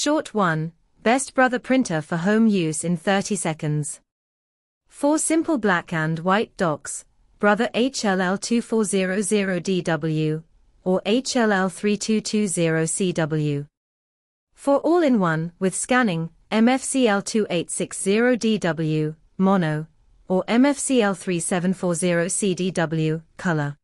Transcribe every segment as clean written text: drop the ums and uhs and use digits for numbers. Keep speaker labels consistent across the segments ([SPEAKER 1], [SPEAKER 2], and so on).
[SPEAKER 1] Short 1. Best Brother printer for home use in 30 seconds. 4 simple black and white docs, Brother HLL2400DW, or HLL3220CW. 4 all-in-one with scanning, MFCL2860DW, mono, or MFCL3740CDW, color.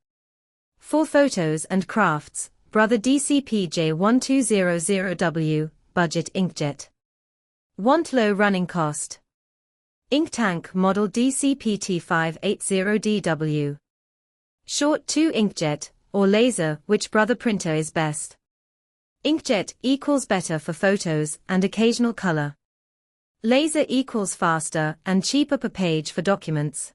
[SPEAKER 1] 4 photos and crafts, Brother DCPJ1200W, budget inkjet. Want low running cost? Ink tank model DCPT580DW. Short 2 inkjet, or laser, which Brother printer is best? Inkjet equals better for photos and occasional color. Laser equals faster and cheaper per page for documents.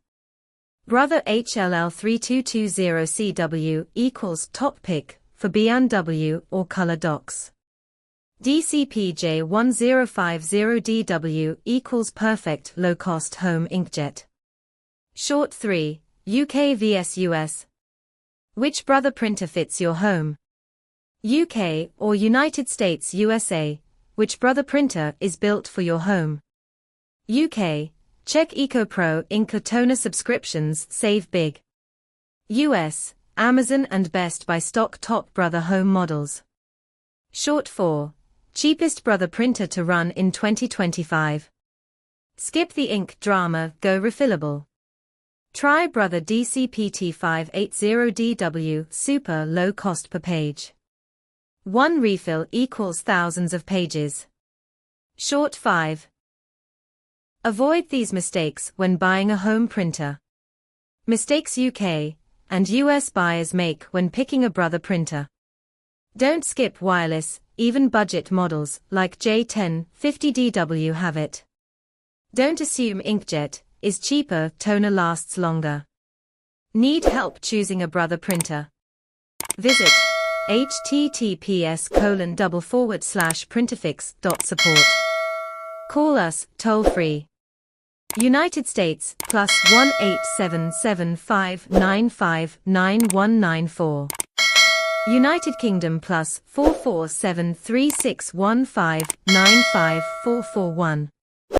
[SPEAKER 1] Brother HLL3220CW equals top pick for B&W or color docs. DCPJ1050DW equals perfect low-cost home inkjet. Short 3, UK vs US. Which Brother printer fits your home? UK or United States USA, which Brother printer is built for your home? UK, check EcoPro Inker toner subscriptions save big. US, Amazon and Best Buy stock top Brother home models. Short 4, cheapest Brother printer to run in 2025. Skip the ink drama, go refillable. Try Brother DCPT580DW, super low cost per page. 1 refill equals thousands of pages. Short 5. Avoid these mistakes when buying a home printer. Mistakes UK and US buyers make when picking a Brother printer. Don't skip wireless, even budget models like J1050DW have it. Don't assume inkjet is cheaper, toner lasts longer. Need help choosing a Brother printer? Visit https://printerfix.support. Call us toll free. United States +1 8775959194. United Kingdom +4473615955441.